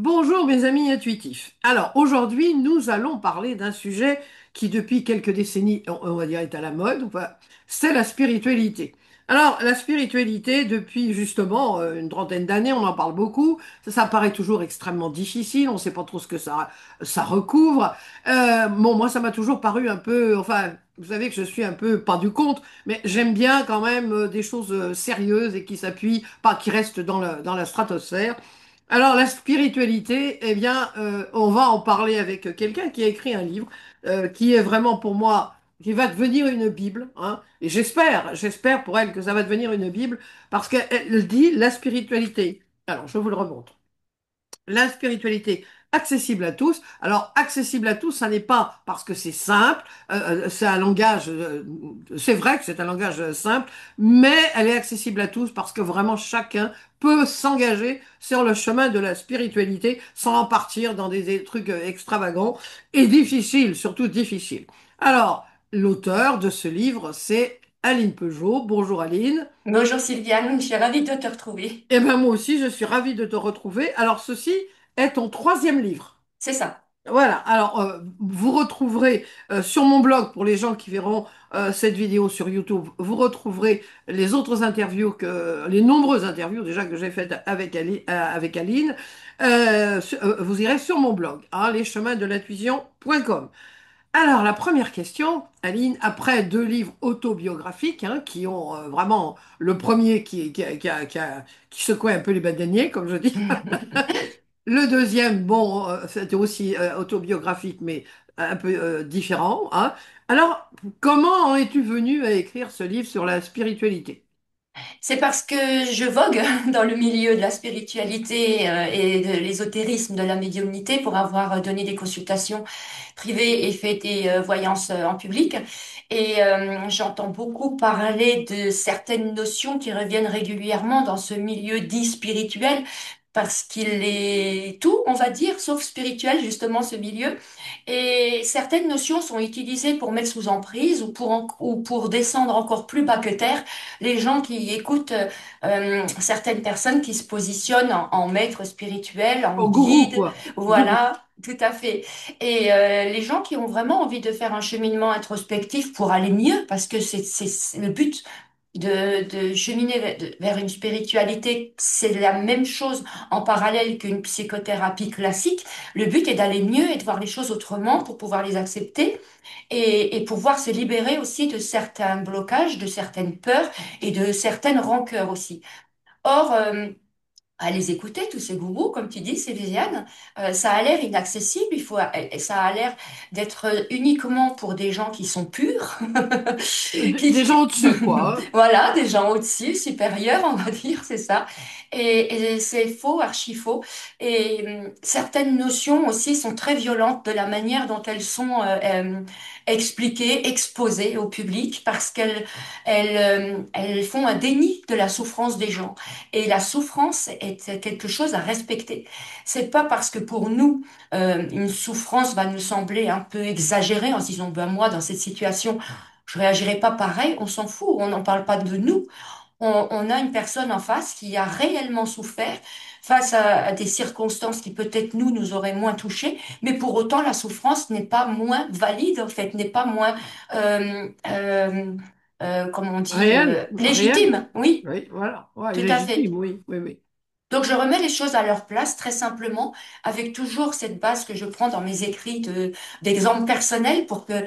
Bonjour mes amis intuitifs. Alors aujourd'hui, nous allons parler d'un sujet qui depuis quelques décennies, on va dire, est à la mode. Enfin, c'est la spiritualité. Alors la spiritualité, depuis justement une trentaine d'années, on en parle beaucoup. Ça paraît toujours extrêmement difficile. On ne sait pas trop ce que ça recouvre. Bon, moi, ça m'a toujours paru un peu. Enfin, vous savez que je suis un peu pas du compte, mais j'aime bien quand même des choses sérieuses et qui s'appuient, pas qui restent dans la stratosphère. Alors, la spiritualité, eh bien, on va en parler avec quelqu'un qui a écrit un livre qui est vraiment pour moi, qui va devenir une Bible, hein. Et j'espère pour elle que ça va devenir une Bible parce qu'elle dit la spiritualité. Alors, je vous le remontre. La spiritualité accessible à tous. Alors, accessible à tous, ça n'est pas parce que c'est simple, c'est un langage, c'est vrai que c'est un langage simple, mais elle est accessible à tous parce que vraiment chacun peut s'engager sur le chemin de la spiritualité sans en partir dans des trucs extravagants et difficiles, surtout difficiles. Alors, l'auteur de ce livre, c'est Aline Peugeot. Bonjour Aline. Bonjour Sylviane, je suis ravie de te retrouver. Eh bien, moi aussi, je suis ravie de te retrouver. Alors, ceci est ton troisième livre. C'est ça. Voilà, alors vous retrouverez sur mon blog, pour les gens qui verront cette vidéo sur YouTube, vous retrouverez les autres interviews, les nombreuses interviews déjà que j'ai faites avec Aline. Vous irez sur mon blog, hein, lescheminsdelintuition.com. Alors la première question, Aline, après deux livres autobiographiques hein, qui ont vraiment le premier qui secouait un peu les banaниers, comme je dis. Le deuxième, bon, c'était aussi autobiographique, mais un peu différent, hein. Alors, comment en es-tu venu à écrire ce livre sur la spiritualité? C'est parce que je vogue dans le milieu de la spiritualité et de l'ésotérisme, de la médiumnité pour avoir donné des consultations privées et fait des voyances en public. Et j'entends beaucoup parler de certaines notions qui reviennent régulièrement dans ce milieu dit spirituel. Parce qu'il est tout, on va dire, sauf spirituel, justement, ce milieu. Et certaines notions sont utilisées pour mettre sous emprise ou pour descendre encore plus bas que terre les gens qui écoutent certaines personnes qui se positionnent en maître spirituel, en Au gourou, guide, quoi. Gourou. voilà, tout à fait. Et les gens qui ont vraiment envie de faire un cheminement introspectif pour aller mieux, parce que c'est le but. De cheminer vers une spiritualité, c'est la même chose en parallèle qu'une psychothérapie classique. Le but est d'aller mieux et de voir les choses autrement pour pouvoir les accepter et pouvoir se libérer aussi de certains blocages, de certaines peurs et de certaines rancœurs aussi. Or, à les écouter, tous ces gourous, comme tu dis, ces Viviane, ça a l'air inaccessible, ça a l'air d'être uniquement pour des gens qui sont purs, Des gens au-dessus, quoi, hein. voilà, des gens au-dessus, supérieurs, on va dire, c'est ça. Et c'est faux, archi faux. Et certaines notions aussi sont très violentes de la manière dont elles sont expliquées, exposées au public, parce elles font un déni de la souffrance des gens. Et la souffrance est quelque chose à respecter. C'est pas parce que pour nous, une souffrance va nous sembler un peu exagérée en se disant, ben moi, dans cette situation, je réagirai pas pareil, on s'en fout, on n'en parle pas de nous. On a une personne en face qui a réellement souffert face à des circonstances qui peut-être nous auraient moins touchés, mais pour autant la souffrance n'est pas moins valide en fait, n'est pas moins, comment on dit, Réel. légitime. Oui, Oui, voilà. Ouais, tout à fait. légitime, oui, oui, oui. Donc je remets les choses à leur place très simplement, avec toujours cette base que je prends dans mes écrits d'exemples personnels pour que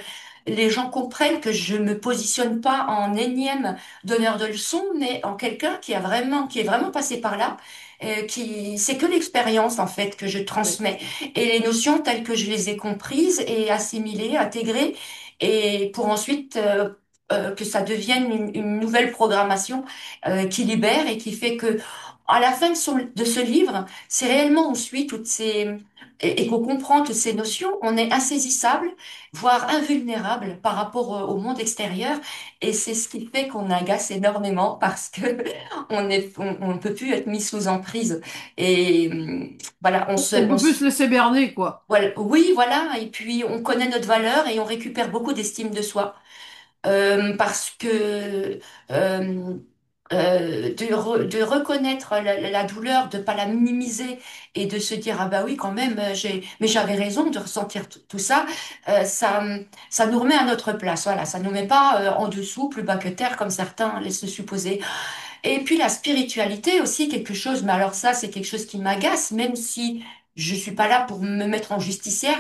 les gens comprennent que je me positionne pas en énième donneur de leçons, mais en quelqu'un qui est vraiment passé par là, c'est que l'expérience en fait que je Oui. transmets et les notions telles que je les ai comprises et assimilées, intégrées, et pour ensuite que ça devienne une nouvelle programmation qui libère et qui fait que à la fin de ce livre, si réellement on suit et qu'on comprend toutes ces notions, on est insaisissable, voire invulnérable par rapport au monde extérieur. Et c'est ce qui fait qu'on agace énormément parce que on ne peut plus être mis sous emprise. Et voilà, On peut plus se laisser berner, quoi. voilà, oui, voilà. Et puis on connaît notre valeur et on récupère beaucoup d'estime de soi parce que euh, de reconnaître la douleur, de pas la minimiser et de se dire ah bah oui quand même mais j'avais raison de ressentir tout ça, ça ça nous remet à notre place. Voilà, ça nous met pas en dessous, plus bas que terre comme certains laissent le supposer. Et puis la spiritualité aussi, quelque chose, mais alors ça, c'est quelque chose qui m'agace, même si je suis pas là pour me mettre en justicière,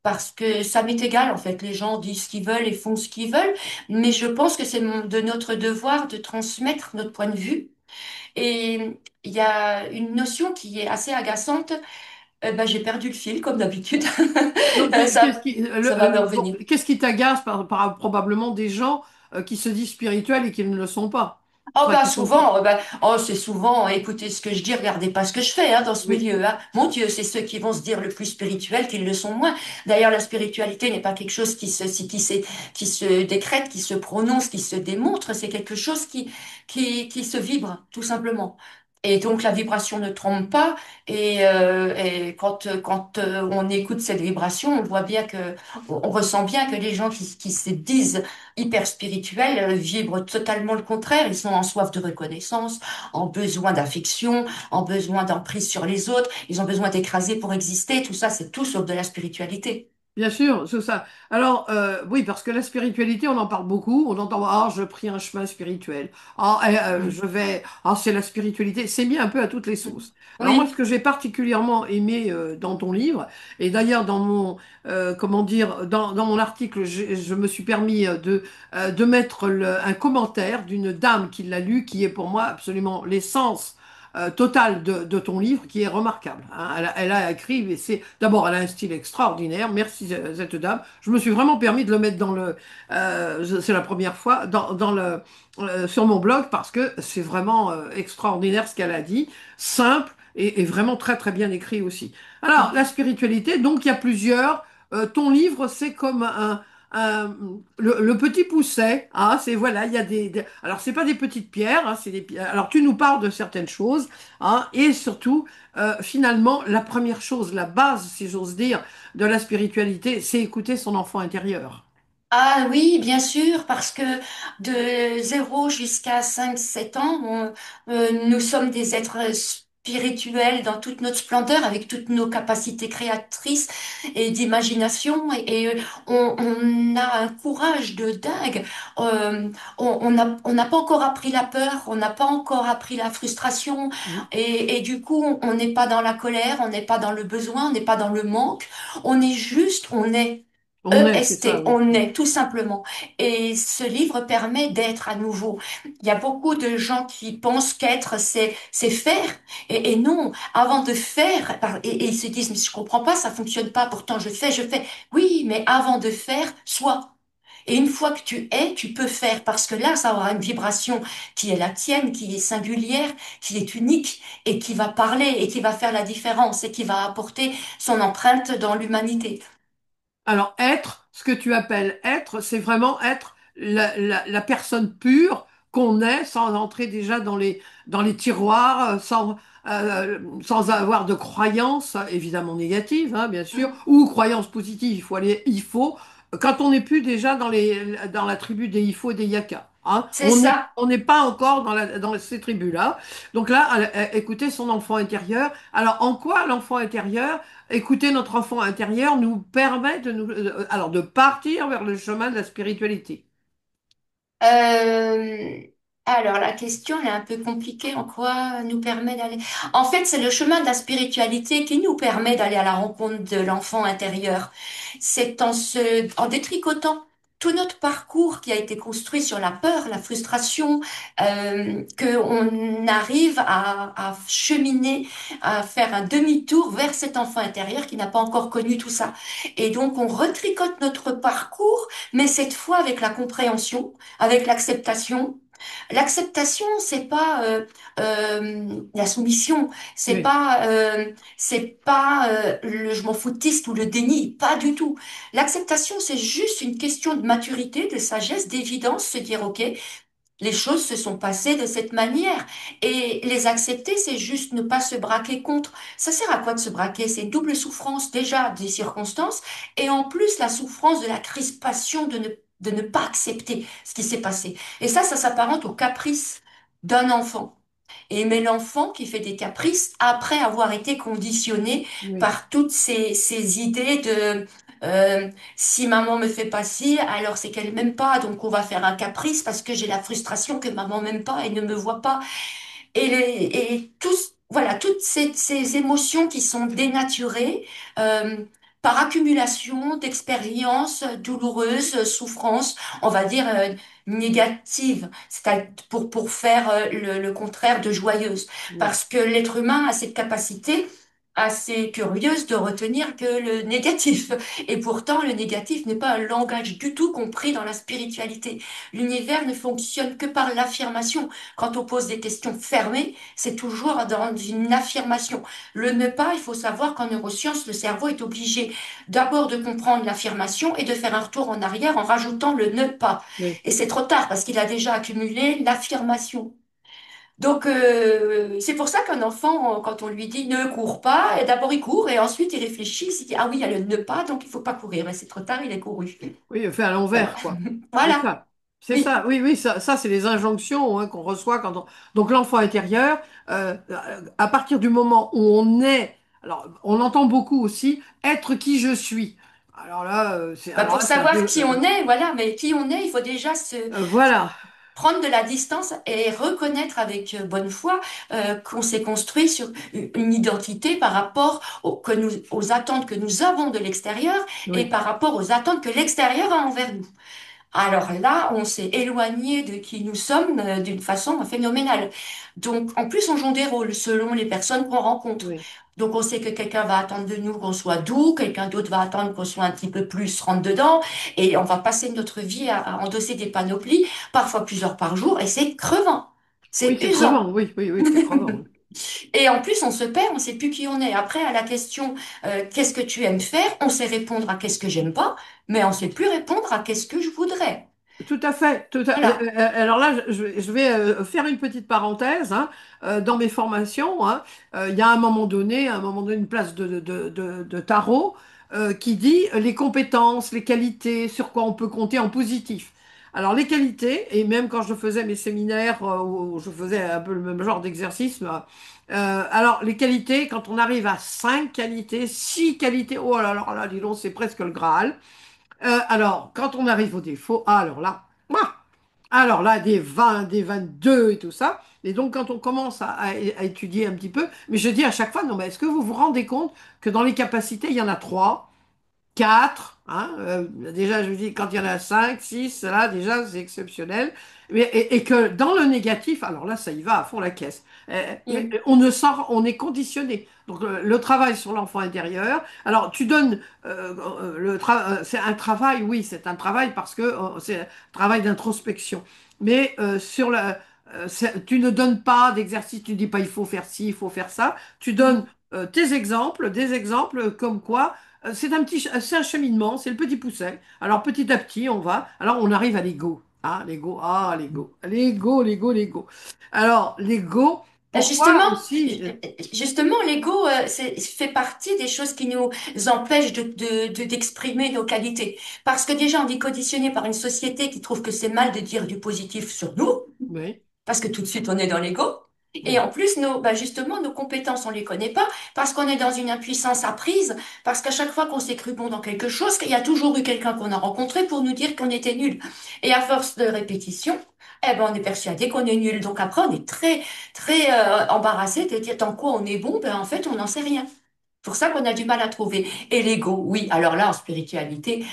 parce que ça m'est égal, en fait. Les gens disent ce qu'ils veulent et font ce qu'ils veulent, mais je pense que c'est de notre devoir de transmettre notre point de vue. Et il y a une notion qui est assez agaçante. Ben, j'ai perdu le fil, comme d'habitude. Donc, Ça, ça va me revenir. qu'est-ce qui t'agace par probablement des gens qui se disent spirituels et qui ne le sont pas? Oh Enfin, bah qui sont pas. souvent, oh c'est souvent, écoutez ce que je dis, regardez pas ce que je fais dans ce Oui, milieu. Hein. Mon Dieu, c'est ceux qui vont se dire le plus spirituel qui le sont moins. D'ailleurs, la spiritualité n'est pas quelque chose qui se décrète, qui se prononce, qui se démontre. C'est quelque chose qui se vibre, tout simplement. Et donc la vibration ne trompe pas. Et quand on écoute cette vibration, on voit bien que, on ressent bien que les gens qui se disent hyper spirituels vibrent totalement le contraire. Ils sont en soif de reconnaissance, en besoin d'affection, en besoin d'emprise sur les autres. Ils ont besoin d'écraser pour exister. Tout ça, c'est tout sauf de la spiritualité. bien sûr, c'est ça. Alors, oui, parce que la spiritualité, on en parle beaucoup. On entend, ah, je pris un chemin spirituel. Ah, Mm. je vais, ah, c'est la spiritualité. C'est mis un peu à toutes les Mm. sauces. Alors moi, ce Oui. que j'ai particulièrement aimé dans ton livre, et d'ailleurs dans mon, comment dire, dans mon article, je me suis permis de mettre un commentaire d'une dame qui l'a lu, qui est pour moi absolument l'essence totale de ton livre, qui est remarquable. Hein. Elle a écrit, mais d'abord, elle a un style extraordinaire. Merci cette dame. Je me suis vraiment permis de le mettre c'est la première fois sur mon blog parce que c'est vraiment extraordinaire ce qu'elle a dit, simple et vraiment très très bien écrit aussi. Alors, la spiritualité, donc il y a plusieurs. Ton livre, c'est comme le petit pousset, hein, c'est voilà, il y a alors c'est pas des petites pierres, hein, alors tu nous parles de certaines choses, hein, et surtout, finalement, la première chose, la base, si j'ose dire, de la spiritualité, c'est écouter son enfant intérieur. Ah oui, bien sûr, parce que de 0 jusqu'à 5, 7 ans, nous sommes des êtres spirituels dans toute notre splendeur, avec toutes nos capacités créatrices et d'imagination, et on a un courage de dingue. On n'a pas encore appris la peur, on n'a pas encore appris la frustration, Mm. et du coup, on n'est pas dans la colère, on n'est pas dans le besoin, on n'est pas dans le manque, on est juste, on est. On est, c'est ça, EST, oui. on Mm. est tout simplement. Et ce livre permet d'être à nouveau. Il y a beaucoup de gens qui pensent qu'être, c'est faire. Et non, avant de faire, et ils se disent, mais je comprends pas, ça fonctionne pas, pourtant je fais, je fais. Oui, mais avant de faire, sois. Et une fois que tu es, tu peux faire, parce que là, ça aura une vibration qui est la tienne, qui est singulière, qui est unique, et qui va parler, et qui va faire la différence, et qui va apporter son empreinte dans l'humanité. Alors, être, ce que tu appelles être, c'est vraiment être la personne pure qu'on est sans entrer déjà dans les tiroirs, sans avoir de croyances, évidemment négatives, hein, bien sûr, Mm. ou croyances positives. Il faut, quand on n'est plus déjà dans la tribu des il faut et des yaka. Hein, C'est ça. on n'est pas encore dans ces tribus-là. Donc là, écouter son enfant intérieur. Alors, en quoi l'enfant intérieur? Écouter notre enfant intérieur nous permet alors de partir vers le chemin de la spiritualité. Euh, alors, la question elle est un peu compliquée. En quoi nous permet d'aller? En fait, c'est le chemin de la spiritualité qui nous permet d'aller à la rencontre de l'enfant intérieur. C'est en détricotant tout notre parcours qui a été construit sur la peur, la frustration, que on arrive à cheminer, à faire un demi-tour vers cet enfant intérieur qui n'a pas encore connu tout ça. Et donc, on retricote notre parcours, mais cette fois avec la compréhension avec l'acceptation. L'acceptation, c'est pas la soumission, Oui. c'est pas le je m'en foutiste ou le déni, pas du tout. L'acceptation, c'est juste une question de maturité, de sagesse, d'évidence, se dire ok, les choses se sont passées de cette manière et les accepter, c'est juste ne pas se braquer contre. Ça sert à quoi de se braquer? C'est une double souffrance déjà des circonstances et en plus la souffrance de la crispation de ne pas accepter ce qui s'est passé. Et ça s'apparente au caprice. d'un enfant. Et mais l'enfant qui fait des caprices après avoir été conditionné Oui, par toutes ces idées de si maman me fait pas ci, alors c'est qu'elle m'aime pas, donc on va faire un caprice parce que j'ai la frustration que maman m'aime pas et ne me voit pas. Et tous, voilà, toutes ces émotions qui sont dénaturées euh, par accumulation d'expériences douloureuses, souffrances, on va dire négatives, pour faire le contraire de joyeuse. oui, Parce que l'être humain a cette capacité assez curieuse de retenir que le négatif. Et pourtant, le négatif n'est pas un langage du tout compris dans la spiritualité. L'univers ne fonctionne que par l'affirmation. Quand on pose des questions fermées, c'est toujours dans une affirmation. Le ne pas, il faut savoir qu'en neurosciences, le cerveau est obligé d'abord de comprendre l'affirmation et de faire un retour en arrière en rajoutant le ne pas. oui. Et c'est trop tard parce qu'il a déjà accumulé l'affirmation. Donc, c'est pour ça qu'un enfant, quand on lui dit ne cours pas, et d'abord il court et ensuite il réfléchit, il se dit ah oui, il y a le ne pas, donc il faut pas courir. Et c'est trop tard, il est couru. Oui, fait à Voilà. l'envers, quoi. C'est Voilà. ça. C'est Oui. ça. Oui, oui, ça c'est les injonctions hein, qu'on reçoit quand on... Donc l'enfant intérieur, à partir du moment où on est, alors on entend beaucoup aussi être qui je suis. Bah, Alors pour là, c'est un savoir peu, qui on est, voilà, mais qui on est, il faut déjà voilà. prendre de la distance et reconnaître avec bonne foi qu'on s'est construit sur une identité par rapport aux attentes que nous avons de l'extérieur et Oui, par rapport aux attentes que l'extérieur a envers nous. Alors là, on s'est éloigné de qui nous sommes d'une façon phénoménale. Donc, en plus, on joue des rôles selon les personnes qu'on rencontre. oui. Donc, on sait que quelqu'un va attendre de nous qu'on soit doux, quelqu'un d'autre va attendre qu'on soit un petit peu plus rentre dedans, et on va passer notre vie à endosser des panoplies, parfois plusieurs par jour, et c'est crevant, Oui, c'est c'est usant. crevant. Oui, oui, oui, c'est crevant. Oui. Et en plus, on se perd, on sait plus qui on est. Après, à la question qu'est-ce que tu aimes faire, on sait répondre à qu'est-ce que j'aime pas, mais on sait plus répondre à qu'est-ce que je voudrais. Tout à fait. Voilà. Alors là, je vais faire une petite parenthèse. Hein. Dans mes formations, hein, il y a un moment donné, une place de tarot qui dit les compétences, les qualités, sur quoi on peut compter en positif. Alors les qualités, et même quand je faisais mes séminaires où je faisais un peu le même genre d'exercice, alors les qualités, quand on arrive à 5 qualités, 6 qualités, oh là là, là, dis donc, c'est presque le Graal. Alors, quand on arrive au défaut, alors là, des 20, des 22 et tout ça. Et donc, quand on commence à étudier un petit peu, mais je dis à chaque fois, non, mais est-ce que vous vous rendez compte que dans les capacités, il y en a trois? Quatre, hein, déjà, je vous dis, quand il y en a cinq, six, là, déjà, c'est exceptionnel. Et que dans le négatif, alors là, ça y va à fond la caisse. Mm. On ne sort, on est conditionné. Donc, le travail sur l'enfant intérieur. Alors, tu donnes c'est un travail, oui, c'est un travail parce que c'est un travail d'introspection. Mais tu ne donnes pas d'exercice, tu dis pas il faut faire ci, il faut faire ça. Tu donnes Mm. tes exemples, des exemples comme quoi. C'est un cheminement, c'est le petit pousset. Alors petit à petit, on va. Alors on arrive à l'ego. L'ego. Alors l'ego, Ben, pourquoi aussi? justement, l'ego, fait partie des choses qui nous empêchent d'exprimer nos qualités. Parce que déjà, on est conditionné par une société qui trouve que c'est mal de dire du positif sur nous, Oui, parce que tout de suite, on est dans l'ego. Et oui, en plus, justement, nos compétences, on les connaît pas, parce qu'on est dans une impuissance apprise, parce qu'à chaque fois qu'on s'est cru bon dans quelque chose, il y a toujours eu quelqu'un qu'on a rencontré pour nous dire qu'on était nul. Et à force de répétition, eh ben, on est persuadé qu'on est nul. Donc après, on est très, très embarrassé de dire dans quoi on est bon, ben en fait, on n'en sait rien. C'est pour ça qu'on a du mal à trouver. Et l'ego, oui, alors là, en spiritualité,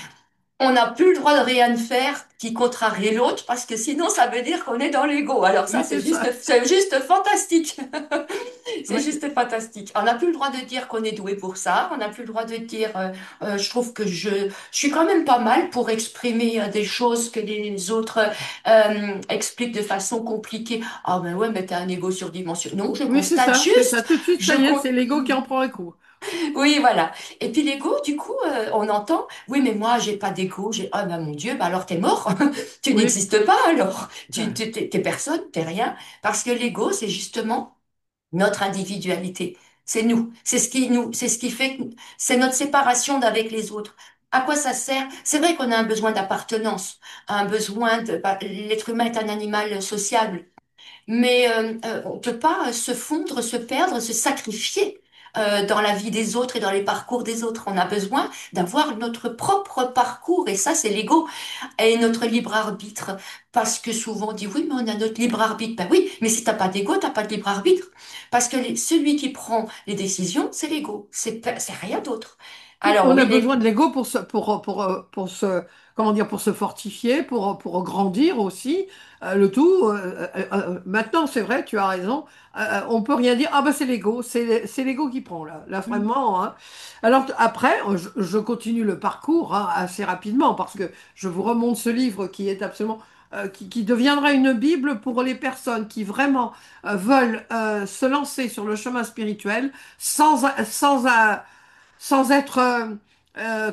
on n'a plus le droit de rien faire qui contrarie l'autre parce que sinon ça veut dire qu'on est dans l'ego. Alors ça, oui, c'est ça. c'est juste fantastique. C'est Oui, juste fantastique. On n'a plus le droit de dire qu'on est doué pour ça. On n'a plus le droit de dire, je trouve que je suis quand même pas mal pour exprimer des choses que les autres expliquent de façon compliquée. Ah ben ouais, mais t'as un ego surdimensionné. Non, je oui, constate c'est ça. juste, Tout de suite, je ça y est, con- c'est l'ego qui en prend un coup. oui, voilà. Et puis l'ego, du coup, on entend, oui, mais moi, j'ai pas d'ego. Ah ben mon Dieu, bah alors t'es mort. Tu Oui, n'existes pas alors. ben, T'es personne, t'es rien. Parce que l'ego, c'est justement notre individualité. C'est nous. C'est ce qui fait que c'est notre séparation d'avec les autres. À quoi ça sert? C'est vrai qu'on a un besoin d'appartenance, un besoin de, l'être humain est un animal sociable. mais on ne peut pas se fondre, se perdre, se sacrifier dans la vie des autres et dans les parcours des autres. On a besoin d'avoir notre propre parcours et ça, c'est l'ego et notre libre arbitre. Parce que souvent on dit oui, mais on a notre libre arbitre. Ben oui, mais si t'as pas d'ego, t'as pas de libre arbitre. Parce que celui qui prend les décisions, c'est l'ego. C'est rien d'autre. Alors On a oui, besoin de l'ego pour se, comment dire, pour se fortifier, pour grandir aussi. Le tout. Maintenant, c'est vrai, tu as raison. On peut rien dire. Ah ben c'est l'ego, c'est l'ego qui prend là, là vraiment. Hein. Alors après, je continue le parcours hein, assez rapidement parce que je vous remonte ce livre qui est absolument qui deviendra une Bible pour les personnes qui vraiment veulent se lancer sur le chemin spirituel sans être,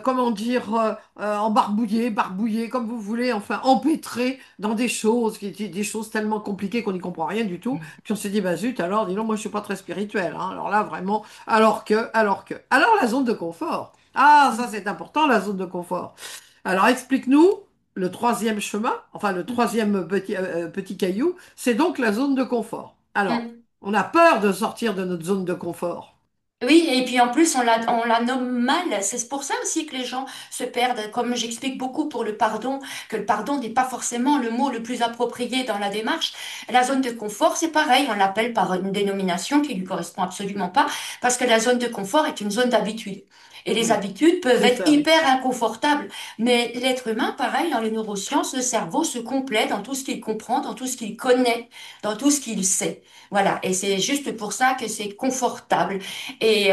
comment dire, barbouillé, comme vous voulez, enfin, empêtré dans des choses, des choses tellement compliquées qu'on n'y comprend rien du tout. Puis on s'est dit, bah zut, alors, dis donc, moi, je suis pas très spirituel, hein. Alors là, vraiment, alors la zone de confort. Ah, ça, c'est important, la zone de confort. Alors, explique-nous le troisième chemin, enfin, le troisième petit caillou, c'est donc la zone de confort. Alors, oui. on a peur de sortir de notre zone de confort. Oui, et puis en plus, on la nomme mal. C'est pour ça aussi que les gens se perdent. Comme j'explique beaucoup pour le pardon, que le pardon n'est pas forcément le mot le plus approprié dans la démarche. La zone de confort, c'est pareil. On l'appelle par une dénomination qui lui correspond absolument pas, parce que la zone de confort est une zone d'habitude. Et les Oui, habitudes peuvent c'est être ça, oui. hyper inconfortables. Mais l'être humain, pareil, dans les neurosciences, le cerveau se complète dans tout ce qu'il comprend, dans tout ce qu'il connaît, dans tout ce qu'il sait. Voilà. Et c'est juste pour ça que c'est confortable. Et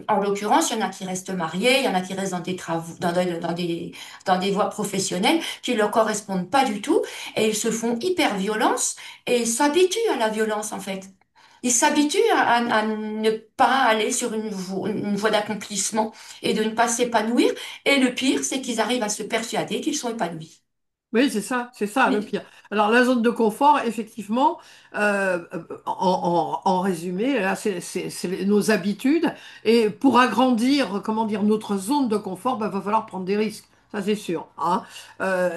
en l'occurrence, il y en a qui restent mariés, il y en a qui restent dans des travaux, dans des voies professionnelles qui leur correspondent pas du tout, et ils se font hyper violence et ils s'habituent à la violence en fait. Ils s'habituent à ne pas aller sur une voie d'accomplissement et de ne pas s'épanouir. Et le pire, c'est qu'ils arrivent à se persuader qu'ils sont épanouis. Oui, c'est ça le Oui. pire. Alors la zone de confort, effectivement, en résumé, là, c'est nos habitudes. Et pour agrandir, comment dire, notre zone de confort, bah, va falloir prendre des risques. Ça, c'est sûr. Hein.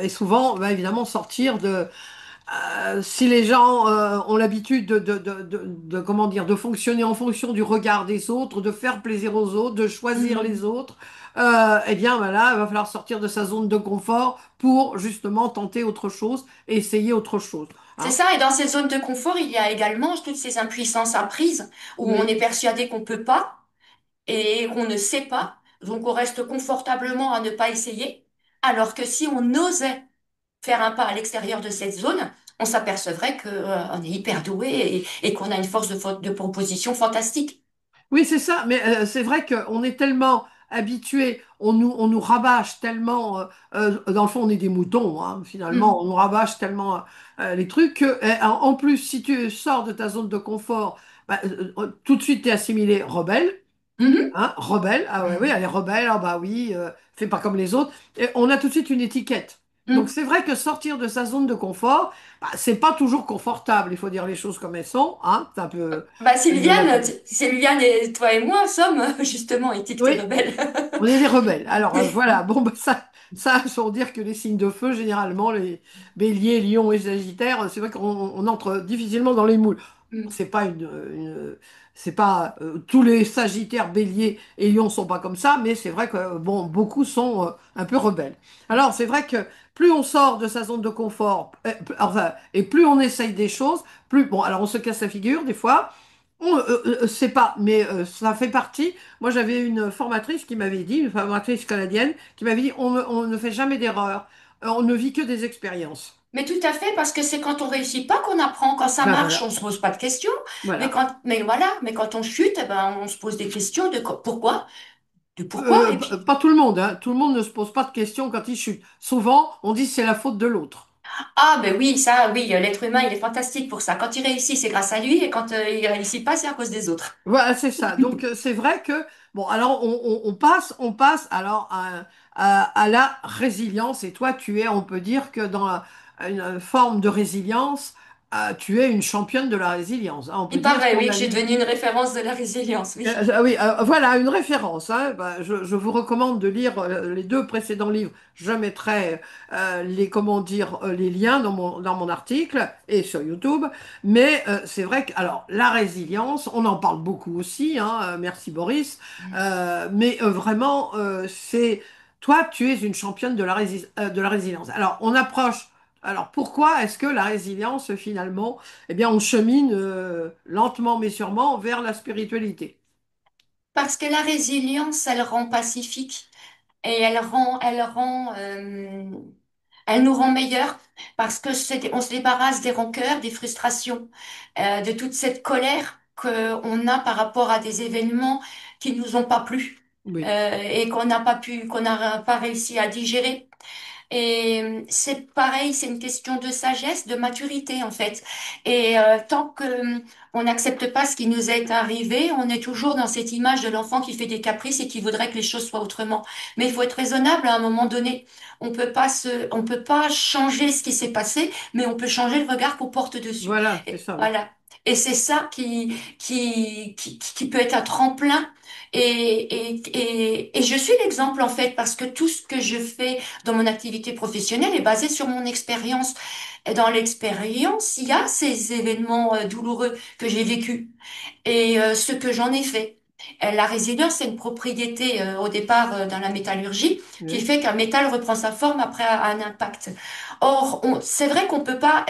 Et souvent, bah, évidemment, sortir de, si les gens ont l'habitude comment dire, de fonctionner en fonction du regard des autres, de faire plaisir aux autres, de choisir les Mhm. autres, eh bien voilà, il va falloir sortir de sa zone de confort pour justement tenter autre chose et essayer autre chose. C'est Hein. ça, et dans ces zones de confort, il y a également toutes ces impuissances apprises où on est Oui. persuadé qu'on peut pas et qu'on ne sait pas, donc on reste confortablement à ne pas essayer, alors que si on osait faire un pas à l'extérieur de cette zone, on s'apercevrait que, on est hyper doué et qu'on a une force de proposition fantastique. Oui, c'est ça, mais c'est vrai qu'on est tellement habitué, on nous rabâche tellement, dans le fond, on est des moutons, hein, finalement, on Mhm. nous rabâche tellement les trucs que, en plus, si tu sors de ta zone de confort, bah, tout de suite, tu es assimilé rebelle. Mhm. Hein, rebelle, ah ouais, oui, elle est rebelle, ah bah oui, fait pas comme les autres. Et on a tout de suite une étiquette. Donc Mhm. c'est vrai que sortir de sa zone de confort, bah, c'est pas toujours confortable, il faut dire les choses comme elles sont. Hein, c'est un peu, Bah il y en a Sylviane, Sylviane et toi et moi sommes justement étiquetés oui, rebelles. on est des rebelles. Alors voilà, bon, bah, ça, sans dire que les signes de feu, généralement, les béliers, lions et sagittaires, c'est vrai qu'on entre difficilement dans les moules. Mhm. C'est pas c'est pas tous les sagittaires, béliers et lions sont pas comme ça, mais c'est vrai que bon, beaucoup sont un peu rebelles. Alors c'est vrai que plus on sort de sa zone de confort, enfin, et plus on essaye des choses, plus bon, alors on se casse la figure des fois. C'est pas, mais ça fait partie. Moi, j'avais une formatrice qui m'avait dit, une formatrice canadienne, qui m'avait dit, on ne fait jamais d'erreur, on ne vit que des expériences. Mais tout à fait, parce que c'est quand on réussit pas qu'on apprend. Quand ça Ben marche, on voilà, se pose pas de questions. voilà. Mais voilà, mais quand on chute, eh ben, on se pose des questions de pourquoi, de pourquoi, et puis, Pas tout le monde, hein. Tout le monde ne se pose pas de questions quand il chute. Souvent, on dit c'est la faute de l'autre. ah, ben oui, ça, oui, l'être humain, il est fantastique pour ça. Quand il réussit, c'est grâce à lui, et quand il réussit pas, c'est à cause des autres. Voilà, c'est ça. Donc, c'est vrai que, bon, alors, on passe alors à la résilience. Et toi, tu es, on peut dire que dans une forme de résilience tu es une championne de la résilience, hein. On peut Il dire paraît, qu'on oui, que a j'ai lu. devenu une référence de la résilience, oui. Oui, voilà une référence, hein. Bah, je vous recommande de lire les deux précédents livres. Je mettrai les, comment dire, les liens dans mon article et sur YouTube. Mais c'est vrai que, alors, la résilience, on en parle beaucoup aussi, hein, merci Boris. Mais vraiment, toi, tu es une championne de la résilience. Alors, on approche. Alors, pourquoi est-ce que la résilience, finalement, eh bien, on chemine lentement mais sûrement vers la spiritualité? Parce que la résilience, elle rend pacifique et elle nous rend meilleurs parce que on se débarrasse des rancœurs, des frustrations, de toute cette colère qu'on a par rapport à des événements qui nous ont pas plu, Oui, et qu'on n'a pas réussi à digérer. Et c'est pareil, c'est une question de sagesse, de maturité en fait. Et tant que on n'accepte pas ce qui nous est arrivé, on est toujours dans cette image de l'enfant qui fait des caprices et qui voudrait que les choses soient autrement. Mais il faut être raisonnable à un moment donné. On peut pas changer ce qui s'est passé, mais on peut changer le regard qu'on porte dessus. voilà, c'est Et ça, oui. voilà. Et c'est ça qui peut être un tremplin. Et je suis l'exemple en fait parce que tout ce que je fais dans mon activité professionnelle est basée sur mon expérience. Et dans l'expérience, il y a ces événements douloureux que j'ai vécus et ce que j'en ai fait. La résilience, c'est une propriété au départ dans la métallurgie qui Oui, fait qu'un métal reprend sa forme après un impact. Or, c'est vrai qu'on peut pas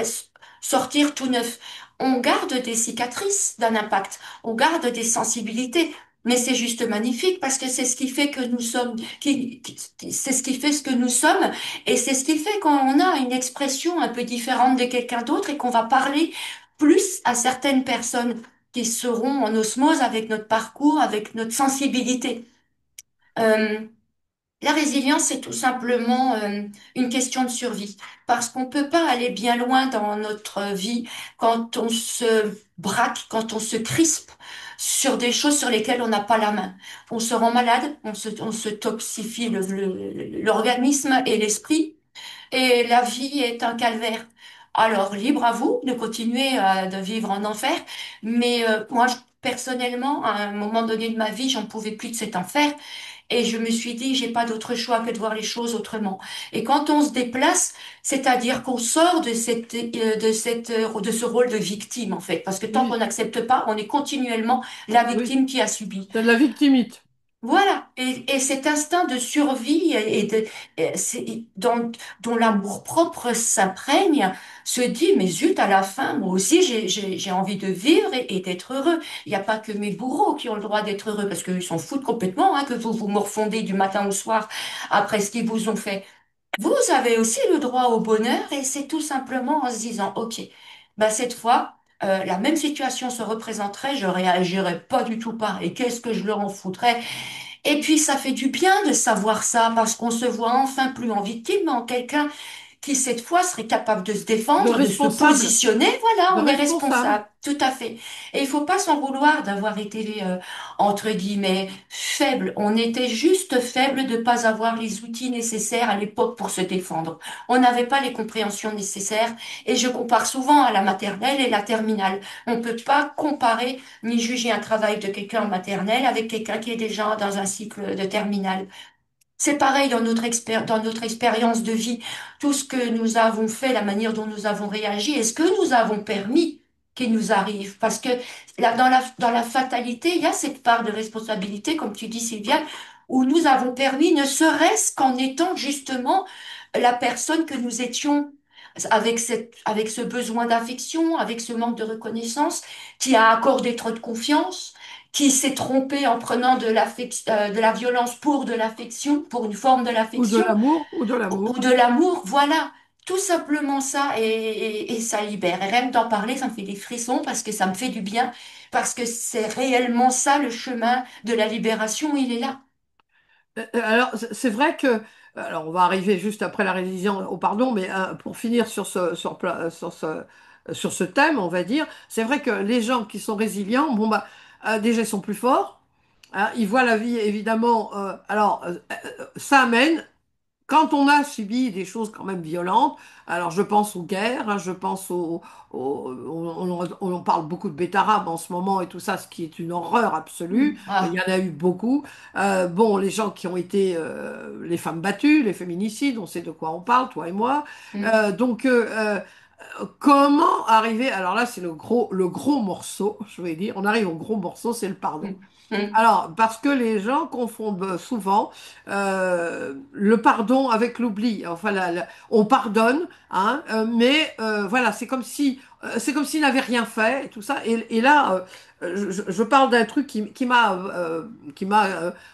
sortir tout neuf. On garde des cicatrices d'un impact, on garde des sensibilités. Mais c'est juste magnifique parce que c'est ce qui fait que nous sommes, c'est ce qui fait ce que nous sommes et c'est ce qui fait qu'on a une expression un peu différente de quelqu'un d'autre et qu'on va parler plus à certaines personnes qui seront en osmose avec notre parcours, avec notre sensibilité. Euh, la résilience, c'est tout simplement une question de survie, parce qu'on peut pas aller bien loin dans notre vie quand on se braque, quand on se crispe sur des choses sur lesquelles on n'a pas la main. On se rend malade, on se toxifie l'organisme et l'esprit, et la vie est un calvaire. Alors, libre à vous de continuer de vivre en enfer, mais moi, personnellement, à un moment donné de ma vie, j'en pouvais plus de cet enfer, et je me suis dit, j'ai pas d'autre choix que de voir les choses autrement. Et quand on se déplace, c'est-à-dire qu'on sort de ce rôle de victime, en fait, parce que tant qu'on oui, n'accepte pas, on est continuellement la oui. victime qui a subi. C'est de la victimite. Voilà, et cet instinct de survie dont l'amour-propre s'imprègne, se dit, mais zut, à la fin, moi aussi, j'ai envie de vivre et d'être heureux. Il n'y a pas que mes bourreaux qui ont le droit d'être heureux, parce qu'ils s'en foutent complètement, hein, que vous vous morfondez du matin au soir après ce qu'ils vous ont fait. Vous avez aussi le droit au bonheur, et c'est tout simplement en se disant, OK, bah, cette fois, la même situation se représenterait, je réagirais pas du tout pareil. Qu'est-ce que je leur en foutrais? Et puis ça fait du bien de savoir ça parce qu'on se voit enfin plus en victime, mais en quelqu'un qui cette fois serait capable de se De défendre, de se responsable. positionner. Voilà, De on est responsable. responsable, tout à fait. Et il faut pas s'en vouloir d'avoir été entre guillemets faible. On était juste faible de pas avoir les outils nécessaires à l'époque pour se défendre. On n'avait pas les compréhensions nécessaires. Et je compare souvent à la maternelle et la terminale. On peut pas comparer ni juger un travail de quelqu'un en maternelle avec quelqu'un qui est déjà dans un cycle de terminale. C'est pareil dans dans notre expérience de vie. Tout ce que nous avons fait, la manière dont nous avons réagi, est-ce que nous avons permis qu'il nous arrive? Parce que là, dans la fatalité, il y a cette part de responsabilité, comme tu dis, Sylviane, où nous avons permis, ne serait-ce qu'en étant justement la personne que nous étions, avec ce besoin d'affection, avec ce manque de reconnaissance, qui a accordé trop de confiance, qui s'est trompé en prenant de la violence pour de l'affection, pour une forme de Ou de l'affection, l'amour, ou de ou l'amour. de l'amour, voilà. Tout simplement ça, et ça libère. Et rien que d'en parler, ça me fait des frissons parce que ça me fait du bien, parce que c'est réellement ça le chemin de la libération, il est là. Alors, c'est vrai que, alors on va arriver juste après la révision au pardon, mais pour finir sur ce thème, on va dire, c'est vrai que les gens qui sont résilients, bon bah, déjà ils sont plus forts, hein, ils voient la vie évidemment, ça amène. quand on a subi des choses quand même violentes, alors je pense aux guerres, hein, je pense on parle beaucoup de Bétarab en ce moment et tout ça, ce qui est une horreur absolue. Il y Ah, en a eu beaucoup. Bon, les gens qui ont été, les femmes battues, les féminicides, on sait de quoi on parle, toi et moi. mm, Comment arriver? Alors là, c'est le gros morceau, je vais dire. On arrive au gros morceau, c'est le pardon. mm, mm, Alors, parce que les gens confondent souvent le pardon avec l'oubli. Enfin, on pardonne, hein, mais voilà, c'est comme s'il n'avait rien fait et tout ça. Et là, je parle d'un truc qui m'a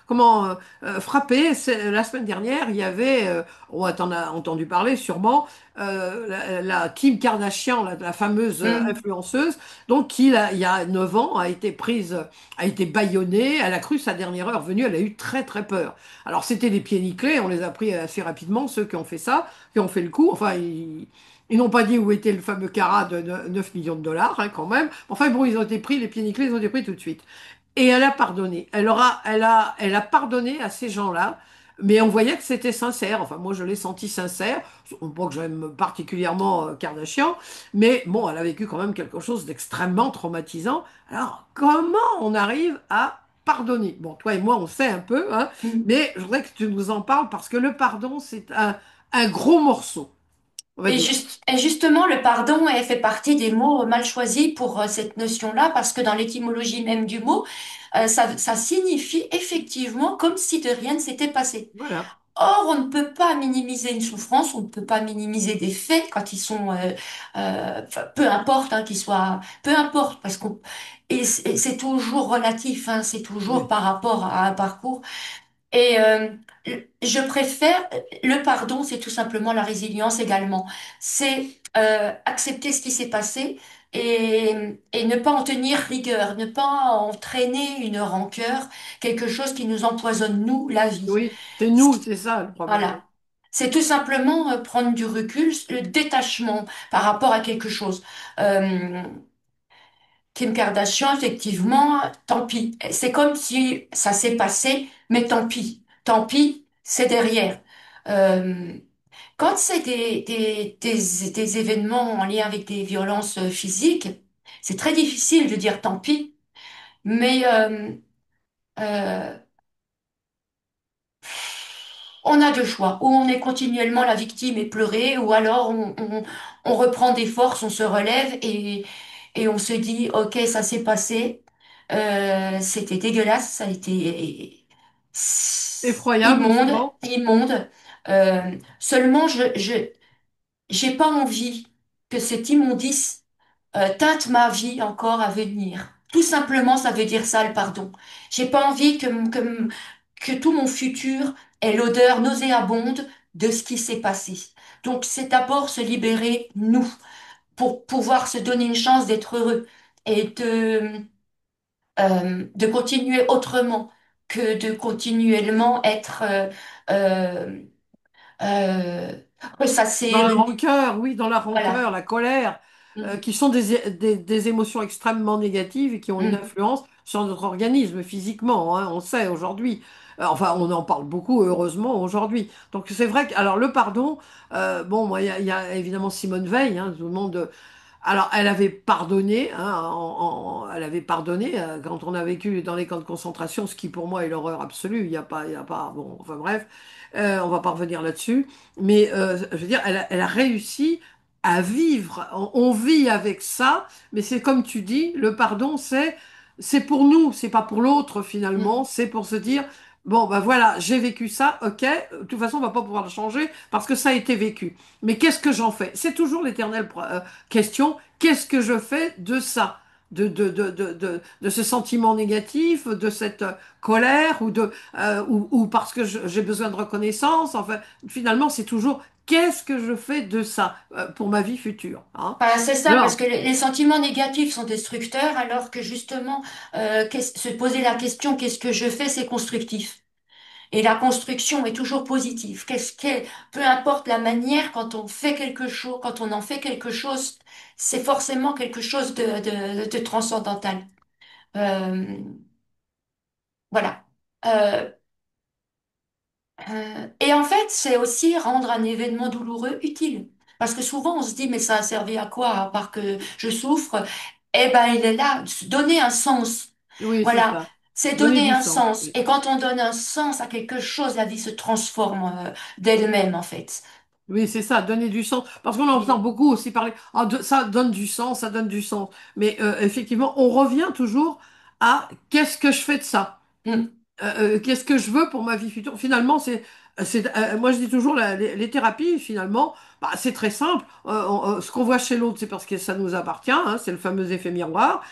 comment frappé. La semaine dernière, il y avait, t'en as entendu parler sûrement, la Kim Kardashian, la fameuse mm. influenceuse, donc il y a 9 ans a été bâillonnée, elle a cru sa dernière heure venue, elle a eu très très peur. Alors c'était des pieds nickelés, on les a pris assez rapidement, ceux qui ont fait ça, qui ont fait le coup. Enfin, ils n'ont pas dit où était le fameux carat de 9 millions de dollars, hein, quand même. Enfin bon, ils ont été pris, les pieds nickelés, ils ont été pris tout de suite. Et elle a pardonné. Elle a pardonné à ces gens-là, mais on voyait que c'était sincère. Enfin, moi, je l'ai senti sincère. Pas que j'aime particulièrement Kardashian, mais bon, elle a vécu quand même quelque chose d'extrêmement traumatisant. Alors, comment on arrive à pardonner? Bon, toi et moi, on sait un peu, hein, Mm. mais je voudrais que tu nous en parles parce que le pardon, c'est un gros morceau, on va dire. Et justement, le pardon elle fait partie des mots mal choisis pour cette notion-là, parce que dans l'étymologie même du mot, ça signifie effectivement comme si de rien ne s'était passé. Voilà. Or, on ne peut pas minimiser une souffrance, on ne peut pas minimiser des faits quand ils sont, enfin, peu importe, hein, qu'ils soient, peu importe, parce qu'on, et c'est toujours relatif, hein, c'est toujours Oui. par rapport à un parcours. Et je préfère, le pardon, c'est tout simplement la résilience également. C'est accepter ce qui s'est passé et ne pas en tenir rigueur, ne pas entraîner une rancœur, quelque chose qui nous empoisonne, nous, la vie. Oui, c'est Ce nous, qui- c'est ça le problème. Voilà. C'est tout simplement prendre du recul, le détachement par rapport à quelque chose. Euh, Kim Kardashian, effectivement, tant pis. C'est comme si ça s'est passé, mais tant pis. Tant pis, c'est derrière. Euh, Quand c'est des événements en lien avec des violences physiques, c'est très difficile de dire tant pis, mais euh, on a deux choix. Ou on est continuellement la victime et pleurer, ou alors on reprend des forces, on se relève et on se dit, OK, ça s'est passé. C'était dégueulasse, ça a été Effroyable immonde, souvent. immonde. Seulement, j'ai pas envie que cette immondice teinte ma vie encore à venir. Tout simplement, ça veut dire ça, le pardon. J'ai pas envie que tout mon futur ait l'odeur nauséabonde de ce qui s'est passé. Donc, c'est d'abord se libérer, nous, pour pouvoir se donner une chance d'être heureux et de continuer autrement que de continuellement être euh, euh, Dans ressassé, la rancœur, oui, dans la rancœur, voilà. la colère, Mm, qui sont des émotions extrêmement négatives et qui ont une mm, influence sur notre organisme physiquement, hein, on sait aujourd'hui. Enfin, on en parle beaucoup, heureusement, aujourd'hui. Donc c'est vrai que, alors le pardon, bon, moi, il y a évidemment Simone Veil, hein, tout le monde. Alors, elle avait pardonné, hein, elle avait pardonné quand on a vécu dans les camps de concentration, ce qui pour moi est l'horreur absolue. Il y a pas, bon, enfin bref, on va pas revenir là-dessus. Mais je veux dire, elle a réussi à vivre. On vit avec ça, mais c'est comme tu dis, le pardon, c'est pour nous, c'est pas pour l'autre finalement. mm. C'est pour se dire, bon, ben voilà, j'ai vécu ça, ok. De toute façon, on va pas pouvoir le changer parce que ça a été vécu. Mais qu'est-ce que j'en fais? C'est toujours l'éternelle question. Qu'est-ce que je fais de ça? De ce sentiment négatif, de cette colère ou parce que j'ai besoin de reconnaissance. Enfin, finalement, c'est toujours qu'est-ce que je fais de ça pour ma vie future, hein? Enfin, c'est ça, parce Alors, que les sentiments négatifs sont destructeurs, alors que justement, se poser la question, qu'est-ce que je fais, c'est constructif. Et la construction est toujours positive. Peu importe la manière, quand on fait quelque chose, quand on en fait quelque chose, c'est forcément quelque chose de transcendantal. Voilà. Euh, et Et en fait, c'est aussi rendre un événement douloureux utile. Parce que souvent, on se dit, mais ça a servi à quoi, à part que je souffre? Eh ben, il est là, donner un sens. Oui, c'est Voilà, ça. c'est Donner donner du un sens. sens. Oui. Et quand on donne un sens à quelque chose, la vie se transforme d'elle-même, en fait. Oui, c'est ça, donner du sens. Parce qu'on entend Oui. beaucoup aussi parler, ah, ça donne du sens, ça donne du sens. Mais effectivement, on revient toujours à qu'est-ce que je fais de ça? Mm. Qu'est-ce que je veux pour ma vie future? Finalement, moi je dis toujours, les thérapies, finalement, bah, c'est très simple. Ce qu'on voit chez l'autre, c'est parce que ça nous appartient, hein, c'est le fameux effet miroir.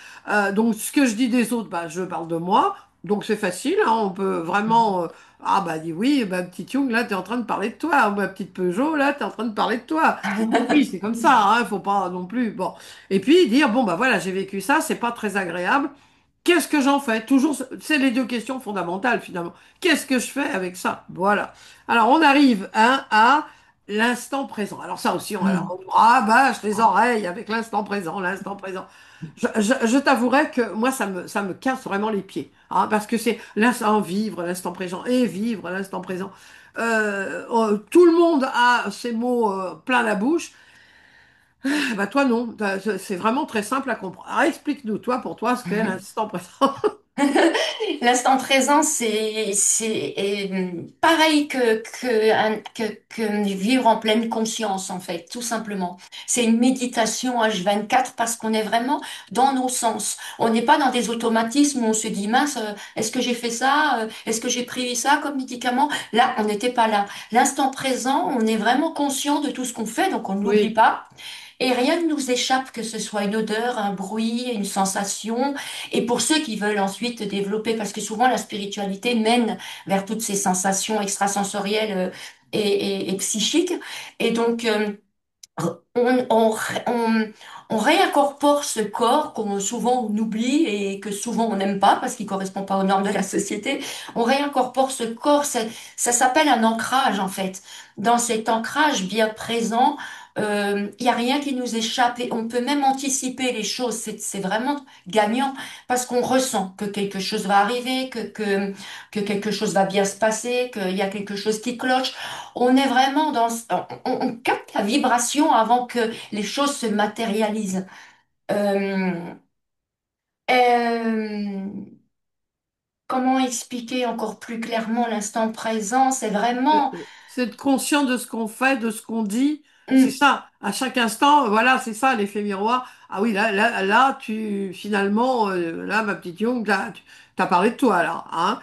Donc, ce que je dis des autres, bah, je parle de moi. Donc, c'est facile, hein, on peut vraiment. Ah, bah, dis oui, bah, petite Young, là, tu es en train de parler de toi. Ou ma petite Peugeot, là, tu es en train de parler de toi. Oui, c'est comme ça, hein, faut pas non plus. Bon. Et puis, dire, bon, bah voilà, j'ai vécu ça, c'est pas très agréable. Qu'est-ce que j'en fais? Toujours, c'est les deux questions fondamentales finalement. Qu'est-ce que je fais avec ça? Voilà. Alors on arrive hein, à l'instant présent. Alors ça aussi, Mm. on rabâche les oreilles avec l'instant présent, l'instant présent. Je t'avouerai que moi, ça me casse vraiment les pieds, hein, parce que c'est l'instant vivre, l'instant présent et vivre l'instant présent. Tout le monde a ces mots plein la bouche. Ah, bah toi non, c'est vraiment très simple à comprendre. Alors explique-nous, toi, pour toi, ce qu'est l'instant présent. L'instant présent, c'est pareil que vivre en pleine conscience, en fait, tout simplement. C'est une méditation H24 parce qu'on est vraiment dans nos sens. On n'est pas dans des automatismes où on se dit, mince, est-ce que j'ai fait ça? Est-ce que j'ai pris ça comme médicament? Là, on n'était pas là. L'instant présent, on est vraiment conscient de tout ce qu'on fait, donc on ne l'oublie Oui. pas. Et rien ne nous échappe, que ce soit une odeur, un bruit, une sensation. Et pour ceux qui veulent ensuite développer, parce que souvent la spiritualité mène vers toutes ces sensations extrasensorielles et psychiques. Et donc, on, on, on, on réincorpore ce corps qu'on souvent on oublie et que souvent on n'aime pas parce qu'il correspond pas aux normes de la société. On réincorpore ce corps, ça s'appelle un ancrage en fait. Dans cet ancrage bien présent, il y a rien qui nous échappe et on peut même anticiper les choses. C'est vraiment gagnant parce qu'on ressent que quelque chose va arriver, que quelque chose va bien se passer, qu'il y a quelque chose qui cloche. On est vraiment on capte la vibration avant que les choses se matérialisent. Euh, euh, Comment expliquer encore plus clairement l'instant présent? C'est vraiment, C'est être conscient de ce qu'on fait, de ce qu'on dit. C'est hum, ça. À chaque instant, voilà, c'est ça l'effet miroir. Ah oui, là, tu finalement, là, ma petite Young, là, tu as parlé de toi, là, hein.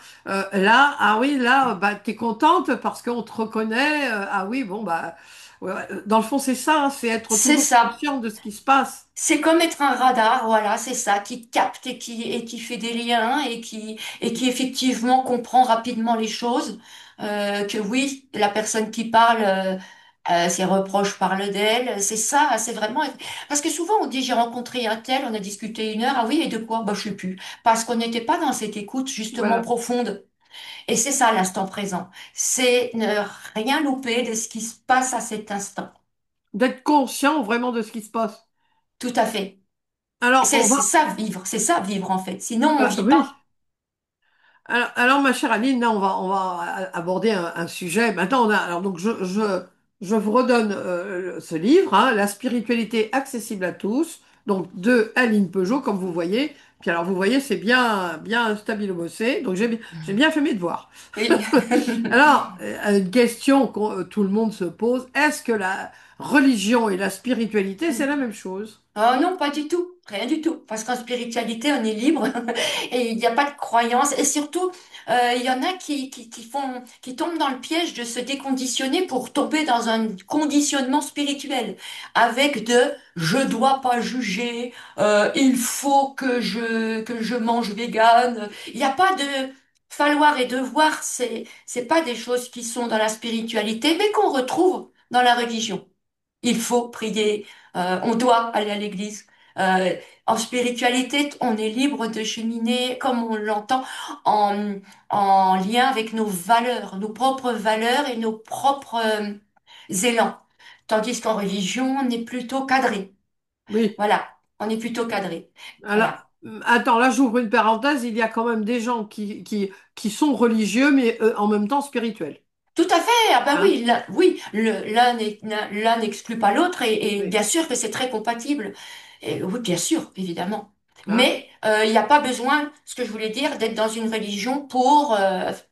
Là, ah oui, là, bah, t'es contente parce qu'on te reconnaît. Ah oui, bon, bah, ouais, ouais. Dans le fond, c'est ça, hein, c'est être c'est toujours ça. conscient de ce qui se passe. C'est comme être un radar, voilà, c'est ça, qui capte et qui fait des liens et qui effectivement comprend rapidement les choses. Que oui, la personne qui parle, ses reproches parlent d'elle, c'est ça, c'est vraiment. Parce que souvent on dit j'ai rencontré un tel, on a discuté une heure, ah oui, et de quoi? Bah je sais plus. Parce qu'on n'était pas dans cette écoute justement Voilà. profonde. Et c'est ça l'instant présent. C'est ne rien louper de ce qui se passe à cet instant. D'être conscient vraiment de ce qui se passe. Tout à fait. Alors, on va, C'est ça vivre en fait. Sinon, on vit oui. pas. Alors, ma chère Aline, là, on va aborder un sujet. Maintenant, alors, donc, je vous redonne ce livre, hein, La spiritualité accessible à tous, donc de Aline Peugeot, comme vous voyez. Puis alors, vous voyez, c'est bien, bien stabilo bossé. Donc, j'ai bien fait mes devoirs. Oui. Alors, une question que tout le monde se pose, est-ce que la religion et la spiritualité, c'est la même chose? Oh non, pas du tout. Rien du tout. Parce qu'en spiritualité, on est libre et il n'y a pas de croyance. Et surtout, il y en a qui tombent dans le piège de se déconditionner pour tomber dans un conditionnement spirituel avec de je dois pas juger, il faut que je mange vegan. Il n'y a pas de falloir et devoir. C'est pas des choses qui sont dans la spiritualité, mais qu'on retrouve dans la religion. Il faut prier, on doit aller à l'église. Euh, En spiritualité, on est libre de cheminer comme on l'entend en, en lien avec nos propres valeurs et nos propres élans. Tandis qu'en religion, on est plutôt cadré. Oui. Voilà, on est plutôt cadré. Alors, Voilà. attends, là j'ouvre une parenthèse, il y a quand même des gens qui sont religieux, mais en même temps spirituels. Tout à fait. Ah bah Hein? oui, oui, l'un n'exclut pas l'autre et Oui. bien sûr que c'est très compatible. Et oui, bien sûr, évidemment. Hein? Mais il n'y a pas besoin, ce que je voulais dire, d'être dans une religion pour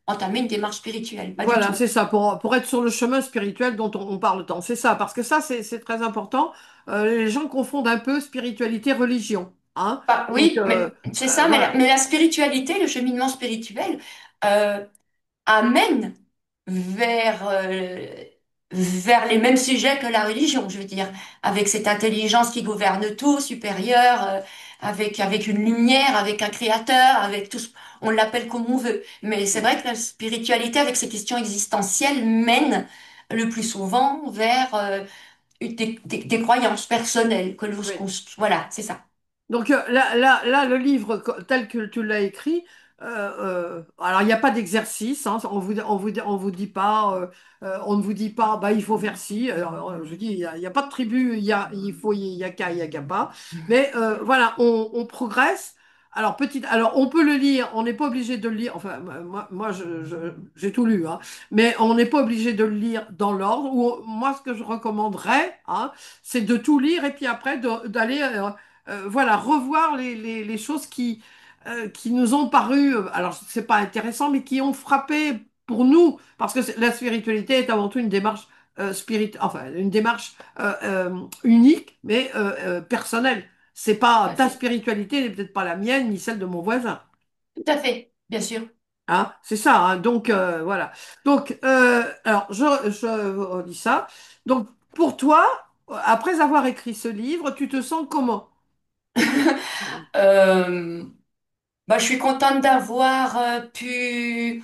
entamer une démarche spirituelle. Pas du Voilà, tout. c'est ça, pour être sur le chemin spirituel dont on parle tant. C'est ça, parce que ça, c'est très important. Les gens confondent un peu spiritualité, religion. Hein? Donc, Oui, mais c'est ça. voilà. Mais la spiritualité, le cheminement spirituel euh, amène vers vers les mêmes sujets que la religion, je veux dire, avec cette intelligence qui gouverne tout, supérieure, avec une lumière, avec un créateur, avec tout, on l'appelle comme on veut. Mais c'est vrai que la spiritualité, avec ces questions existentielles, mène le plus souvent vers des croyances personnelles que l'on se Oui. construit. Voilà, c'est ça. Donc là, le livre tel que tu l'as écrit, alors il n'y a pas d'exercice, hein, on vous dit pas, on ne vous dit pas, bah il faut faire ci. Alors, je dis, il y a pas de tribu, il faut, il y a qu'à, il y a qu'à pas. Mais voilà, on progresse. Alors on peut le lire, on n'est pas obligé de le lire. Enfin, moi, j'ai tout lu, hein, mais on n'est pas obligé de le lire dans l'ordre. Ou moi, ce que je recommanderais, hein, c'est de tout lire et puis après d'aller voilà, revoir les choses qui nous ont paru, alors c'est pas intéressant, mais qui ont frappé pour nous, parce que la spiritualité est avant tout une démarche enfin une démarche unique, mais personnelle. C'est Tout pas à ta fait. spiritualité, n'est peut-être pas la mienne, ni celle de mon voisin. Tout à fait, bien sûr. Hein, c'est ça, hein. Donc voilà. Donc alors je dis ça. Donc pour toi, après avoir écrit ce livre, tu te sens comment? Euh, Bah, je suis contente d'avoir pu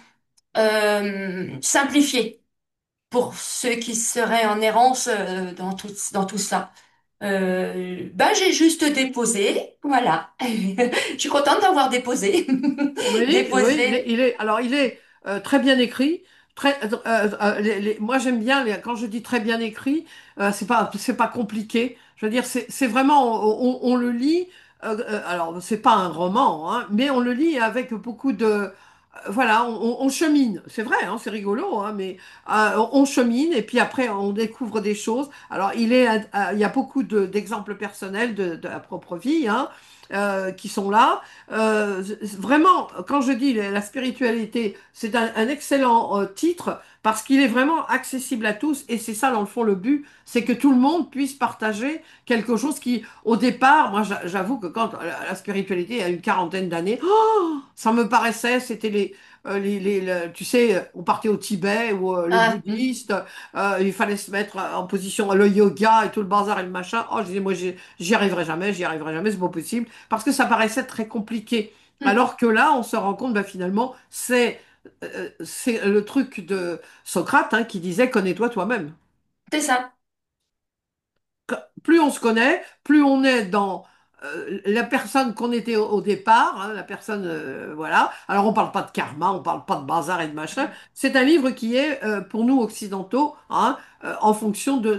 simplifier pour ceux qui seraient en errance dans tout ça. Bah, j'ai juste déposé, voilà. Je suis contente d'avoir déposé. Oui, oui, Déposé. alors il est très bien écrit. Moi j'aime bien quand je dis très bien écrit, c'est pas compliqué. Je veux dire, c'est vraiment, on le lit. Alors c'est pas un roman, hein, mais on le lit avec beaucoup de, voilà, on chemine. C'est vrai, hein, c'est rigolo, hein, mais on chemine et puis après on découvre des choses. Alors il y a beaucoup d'exemples personnels de la propre vie, hein, qui sont là. Vraiment, quand je dis la spiritualité, c'est un excellent titre parce qu'il est vraiment accessible à tous et c'est ça dans le fond le but, c'est que tout le monde puisse partager quelque chose qui, au départ, moi j'avoue que quand la spiritualité il y a une quarantaine d'années, oh, ça me paraissait, c'était tu sais, on partait au Tibet ou le Ah, bouddhiste, il fallait se mettre en position, le yoga et tout le bazar et le machin. Oh, je disais, moi j'y arriverai jamais, c'est pas possible parce que ça paraissait très compliqué. Alors que là, on se rend compte, bah, finalement, c'est le truc de Socrate hein, qui disait connais-toi toi-même. c'est ça. Plus on se connaît, plus on est dans la personne qu'on était au départ, hein, la personne, voilà. Alors on parle pas de karma, on parle pas de bazar et de machin. C'est un livre qui est pour nous occidentaux, hein, en fonction de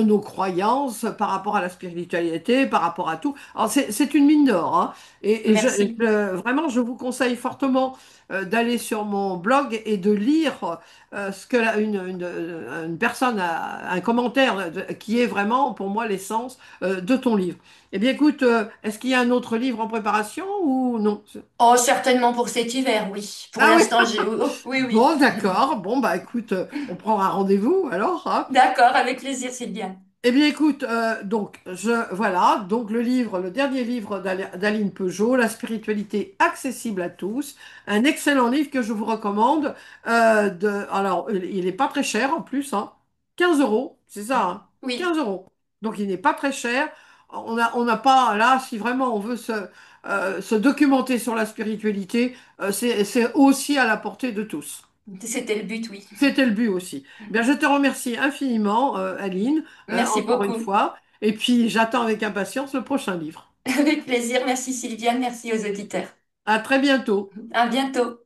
nos croyances par rapport à la spiritualité, par rapport à tout. Alors c'est une mine d'or, hein. Merci. Vraiment, je vous conseille fortement d'aller sur mon blog et de lire ce que une personne a, un commentaire qui est vraiment pour moi l'essence de ton livre. Eh bien, écoute, est-ce qu'il y a un autre livre en préparation ou non? Oh, certainement pour cet hiver, oui. Pour Ah oui, l'instant, j'ai... oh, oh, oui, oui. bon, d'accord. Bon, bah écoute, on prend un rendez-vous alors, hein. D'accord, avec plaisir, Sylviane. Eh bien, écoute, voilà, donc le livre, le dernier livre d'Aline Peugeot, La spiritualité accessible à tous, un excellent livre que je vous recommande. Alors, il n'est pas très cher en plus, hein, 15 euros, c'est ça, hein, Oui, 15 euros. Donc, il n'est pas très cher. On n'a pas, là, si vraiment on veut se documenter sur la spiritualité, c'est aussi à la portée de tous. c'était le but, oui. C'était le but aussi. Bien, je te remercie infiniment, Aline, Merci encore une beaucoup. fois. Et puis, j'attends avec impatience le prochain livre. Avec plaisir. Merci, Sylviane. Merci aux auditeurs. À très bientôt. À bientôt.